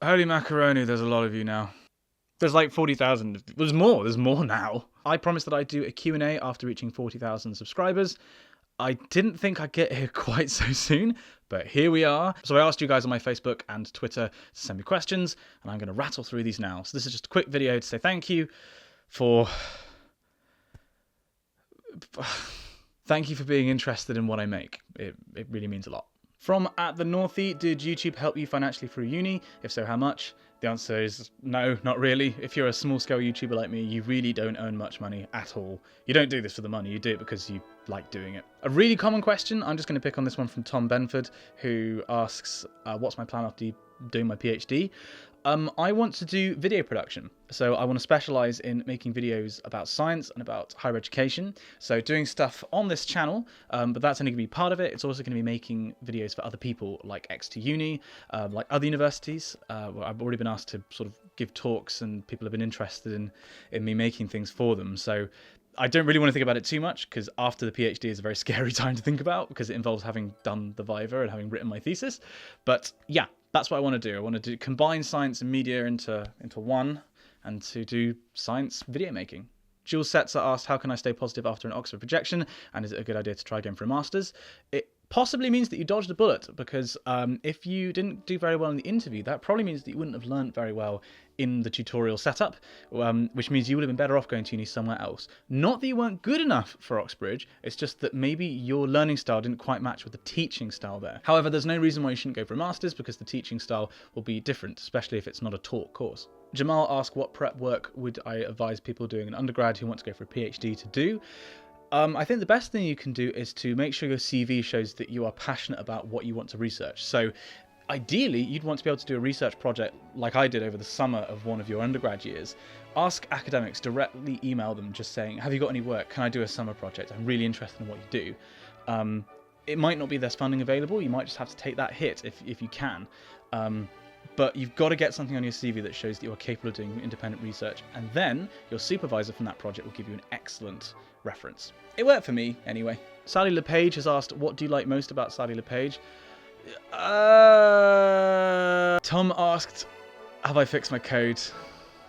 Holy macaroni, there's a lot of you now. There's like 40,000. There's more now. I promised that I'd do a Q&A after reaching 40,000 subscribers. I didn't think I'd get here quite so soon, but here we are. So I asked you guys on my Facebook and Twitter to send me questions, and I'm going to rattle through these now. So this is just a quick video to say thank you for being interested in what I make. It really means a lot. From @the_Northie, did YouTube help you financially through uni? If so, how much? The answer is no, not really. If you're a small-scale YouTuber like me, you really don't earn much money at all. You don't do this for the money, you do it because you like doing it. A really common question, I'm just going to pick on this one from Tom Benford, who asks, what's my plan after doing my PhD? I want to do video production. So I want to specialize in making videos about science and about higher education. So doing stuff on this channel, but that's only going to be part of it. It's also going to be making videos for other people like Exeter Uni, like other universities. Where I've already been asked to sort of give talks, and people have been interested in me making things for them. So I don't really want to think about it too much, because after the PhD is a very scary time to think about, because it involves having done the Viva and having written my thesis. But yeah, that's what I want to do. I want to combine science and media into one, and to do science video making. Jules Setzer asked, how can I stay positive after an Oxford projection? And is it a good idea to try again for a master's? It possibly means that you dodged a bullet, because if you didn't do very well in the interview, that probably means that you wouldn't have learned very well in the tutorial setup, which means you would have been better off going to uni somewhere else. Not that you weren't good enough for Oxbridge, it's just that maybe your learning style didn't quite match with the teaching style there. However, there's no reason why you shouldn't go for a master's, because the teaching style will be different, especially if it's not a taught course. Jamal asked, what prep work would I advise people doing in undergrad who want to go for a PhD to do? I think the best thing you can do is to make sure your CV shows that you are passionate about what you want to research. So ideally, you'd want to be able to do a research project like I did over the summer of one of your undergrad years. Ask academics, directly email them just saying, have you got any work? Can I do a summer project? I'm really interested in what you do. It might not be there's funding available. You might just have to take that hit if you can. But you've got to get something on your CV that shows that you're capable of doing independent research, and then your supervisor from that project will give you an excellent reference. It worked for me, anyway. Sally LePage has asked, what do you like most about Sally LePage? Tom asked, have I fixed my code?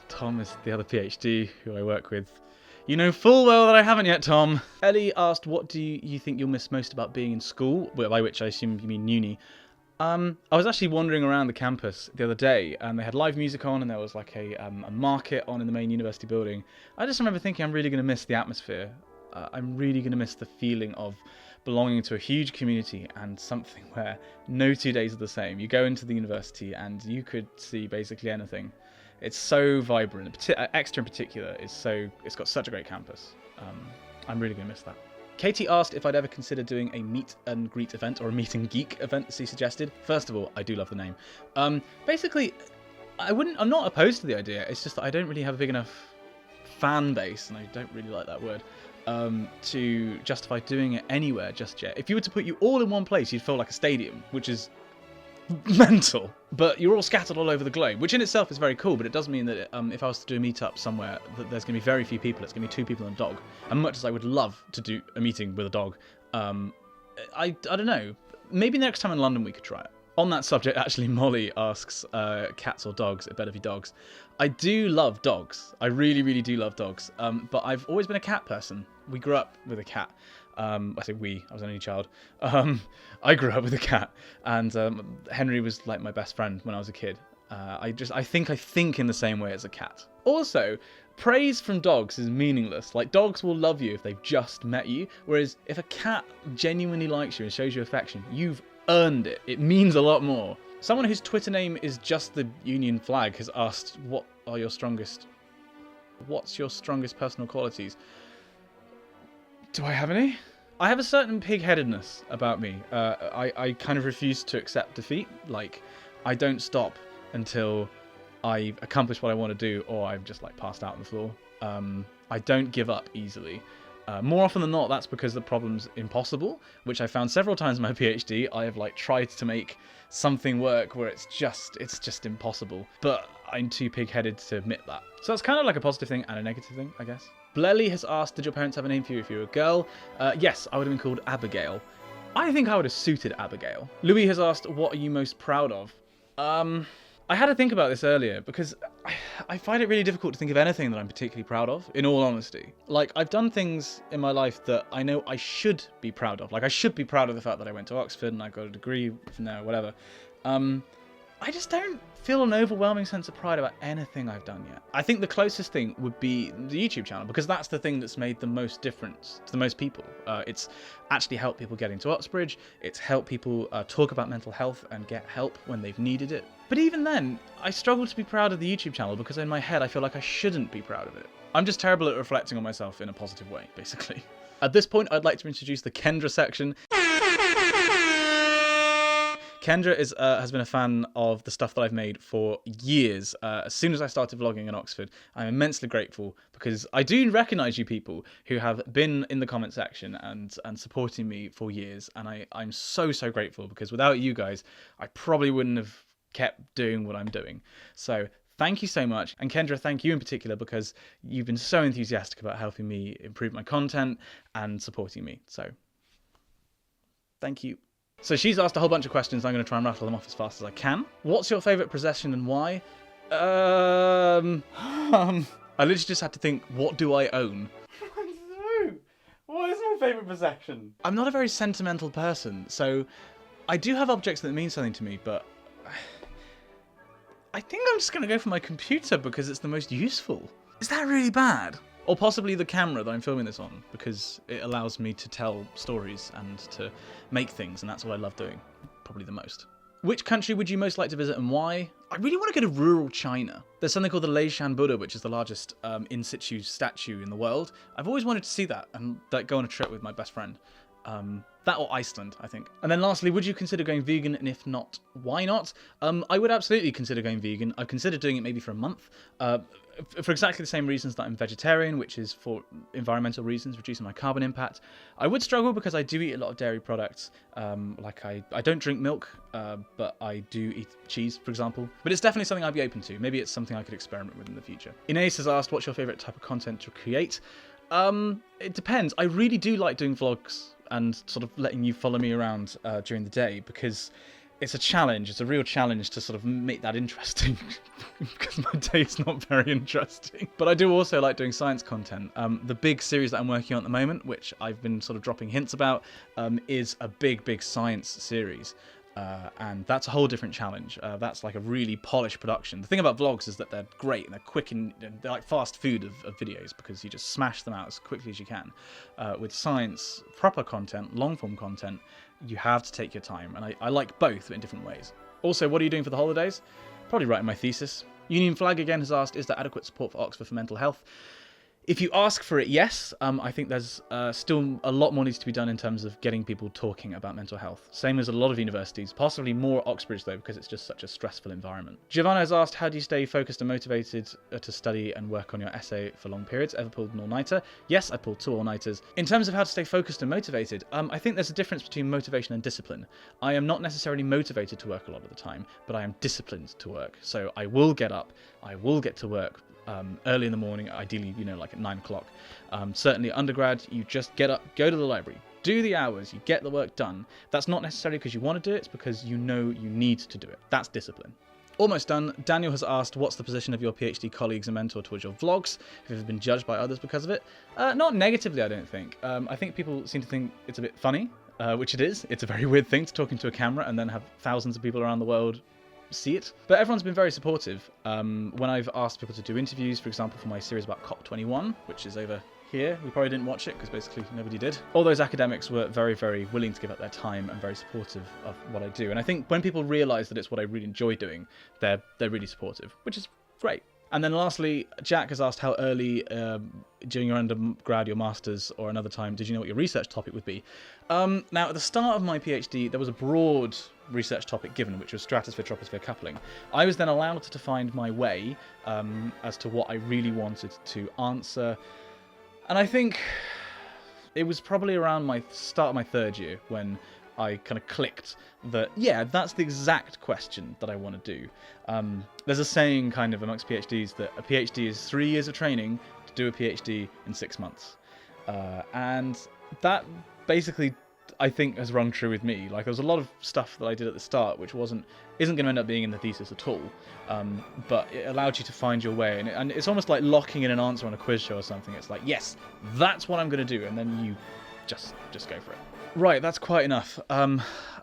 Tom is the other PhD who I work with. You know full well that I haven't yet, Tom. Ellie asked, what do you think you'll miss most about being in school? Well, by which I assume you mean uni. I was actually wandering around the campus the other day, and they had live music on, and there was like a market on in the main university building. I just remember thinking I'm really going to miss the atmosphere. I'm really going to miss the feeling of belonging to a huge community and something where no 2 days are the same. You go into the university and you could see basically anything. It's so vibrant. Exeter in particular it's got such a great campus. I'm really going to miss that. Katie asked if I'd ever consider doing a meet and greet event, or a meet and geek event, as he suggested. First of all, I do love the name. Basically, I'm not opposed to the idea. It's just that I don't really have a big enough fan base, and I don't really like that word, to justify doing it anywhere just yet. If you were to put you all in one place, you'd feel like a stadium, which is mental. But you're all scattered all over the globe, which in itself is very cool, but it does mean that if I was to do a meetup somewhere, that there's going to be very few people. It's going to be 2 people and a dog. And much as I would love to do a meeting with a dog, I don't know. Maybe next time in London we could try it. On that subject, actually, Molly asks, cats or dogs? It better be dogs. I do love dogs. I really, really do love dogs. But I've always been a cat person. We grew up with a cat. I say we, I was an only child. I grew up with a cat, and Henry was like my best friend when I was a kid. I think in the same way as a cat. Also, praise from dogs is meaningless. Like, dogs will love you if they've just met you, whereas if a cat genuinely likes you and shows you affection, you've earned it. It means a lot more. Someone whose Twitter name is just the Union flag has asked, what's your strongest personal qualities? Do I have any? I have a certain pig-headedness about me. I kind of refuse to accept defeat. Like, I don't stop until I've accomplished what I want to do, or I've just like passed out on the floor. I don't give up easily. More often than not, that's because the problem's impossible, which I found several times in my PhD. I have like tried to make something work where it's just impossible. But I'm too pig-headed to admit that. So that's kind of like a positive thing and a negative thing, I guess. Blelly has asked, did your parents have a name for you if you were a girl? Yes, I would have been called Abigail. I think I would have suited Abigail. Louis has asked, what are you most proud of? I had to think about this earlier because I find it really difficult to think of anything that I'm particularly proud of, in all honesty. Like, I've done things in my life that I know I should be proud of. Like, I should be proud of the fact that I went to Oxford and I got a degree from there, whatever. I just don't feel an overwhelming sense of pride about anything I've done yet. I think the closest thing would be the YouTube channel, because that's the thing that's made the most difference to the most people. It's actually helped people get into Oxbridge. It's helped people talk about mental health and get help when they've needed it. But even then, I struggle to be proud of the YouTube channel because in my head I feel like I shouldn't be proud of it. I'm just terrible at reflecting on myself in a positive way, basically. At this point, I'd like to introduce the Kendra section. Kendra has been a fan of the stuff that I've made for years. As soon as I started vlogging in Oxford, I'm immensely grateful because I do recognise you people who have been in the comment section and supporting me for years. And I'm so grateful because without you guys, I probably wouldn't have kept doing what I'm doing. So thank you so much. And Kendra, thank you in particular because you've been so enthusiastic about helping me improve my content and supporting me. So thank you. So she's asked a whole bunch of questions. I'm going to try and rattle them off as fast as I can. What's your favourite possession and why? I literally just had to think, what do I own? What is my favourite possession? I'm not a very sentimental person, so I do have objects that mean something to me, but I think I'm just going to go for my computer because it's the most useful. Is that really bad? Or possibly the camera that I'm filming this on, because it allows me to tell stories and to make things, and that's what I love doing, probably the most. Which country would you most like to visit and why? I really want to go to rural China. There's something called the Leishan Buddha, which is the largest in situ statue in the world. I've always wanted to see that and go on a trip with my best friend. That or Iceland, I think. And then lastly, would you consider going vegan? And if not, why not? I would absolutely consider going vegan. I've considered doing it maybe for a month. For exactly the same reasons that I'm vegetarian, which is for environmental reasons, reducing my carbon impact. I would struggle because I do eat a lot of dairy products. Like I don't drink milk, but I do eat cheese, for example. But it's definitely something I'd be open to. Maybe it's something I could experiment with in the future. Inez has asked, what's your favourite type of content to create? It depends. I really do like doing vlogs and sort of letting you follow me around during the day because it's a challenge. It's a real challenge to sort of make that interesting because my day's not very interesting. But I do also like doing science content. The big series that I'm working on at the moment, which I've been sort of dropping hints about, is a big science series. And that's a whole different challenge. That's like a really polished production. The thing about vlogs is that they're great and they're quick and they're like fast food of videos because you just smash them out as quickly as you can. With science, proper content, long form content, you have to take your time. And I like both in different ways. Also, what are you doing for the holidays? Probably writing my thesis. Union Flag again has asked, is there adequate support for Oxford for mental health? If you ask for it, yes. I think there's still a lot more needs to be done in terms of getting people talking about mental health. Same as a lot of universities, possibly more Oxbridge though, because it's just such a stressful environment. Giovanna has asked, how do you stay focused and motivated to study and work on your essay for long periods? Ever pulled an all-nighter? Yes, I pulled 2 all-nighters. In terms of how to stay focused and motivated, I think there's a difference between motivation and discipline. I am not necessarily motivated to work a lot of the time, but I am disciplined to work. So I will get up, I will get to work, early in the morning, ideally, like at 9 o'clock. Certainly undergrad, you just get up, go to the library, do the hours, you get the work done. That's not necessarily because you want to do it, it's because you know you need to do it. That's discipline. Almost done. Daniel has asked, what's the position of your PhD colleagues and mentor towards your vlogs? Have you ever been judged by others because of it? Not negatively, I don't think. I think people seem to think it's a bit funny, which it is. It's a very weird thing to talk into a camera and then have thousands of people around the world see it. But everyone's been very supportive. When I've asked people to do interviews, for example, for my series about COP21, which is over here, we probably didn't watch it because basically nobody did. All those academics were very willing to give up their time and very supportive of what I do. And I think when people realise that it's what I really enjoy doing, they're really supportive, which is great. And then lastly, Jack has asked how early during your undergrad, your master's, or another time, did you know what your research topic would be? Now, at the start of my PhD, there was a broad research topic given, which was stratosphere-troposphere coupling. I was then allowed to find my way as to what I really wanted to answer. And I think it was probably around my start of my 3rd year when I kind of clicked that, yeah, that's the exact question that I want to do. There's a saying kind of amongst PhDs that a PhD is 3 years of training to do a PhD in 6 months. And that basically I think has rung true with me. Like, there was a lot of stuff that I did at the start which isn't going to end up being in the thesis at all, but it allowed you to find your way, and it's almost like locking in an answer on a quiz show or something. It's like, yes, that's what I'm going to do, and then you just go for it. Right, that's quite enough.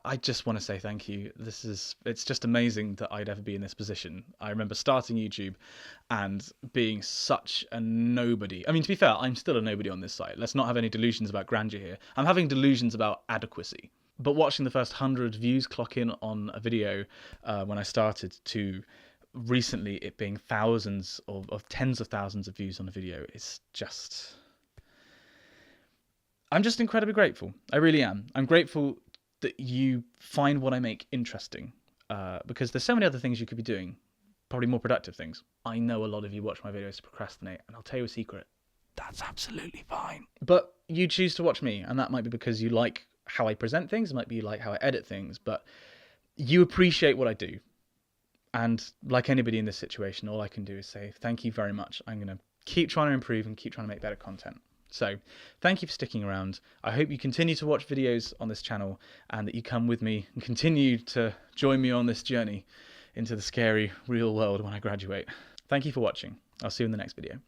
I just want to say thank you. It's just amazing that I'd ever be in this position. I remember starting YouTube and being such a nobody. I mean, to be fair, I'm still a nobody on this site. Let's not have any delusions about grandeur here. I'm having delusions about adequacy. But watching the first 100 views clock in on a video when I started to recently it being thousands of tens of thousands of views on a video, it's just... I'm just incredibly grateful. I really am. I'm grateful that you find what I make interesting, because there's so many other things you could be doing, probably more productive things. I know a lot of you watch my videos to procrastinate, and I'll tell you a secret. That's absolutely fine. But you choose to watch me, and that might be because you like how I present things, it might be you like how I edit things, but you appreciate what I do. And like anybody in this situation, all I can do is say, thank you very much. I'm going to keep trying to improve and keep trying to make better content. So thank you for sticking around. I hope you continue to watch videos on this channel and that you come with me and continue to join me on this journey into the scary real world when I graduate. Thank you for watching. I'll see you in the next video.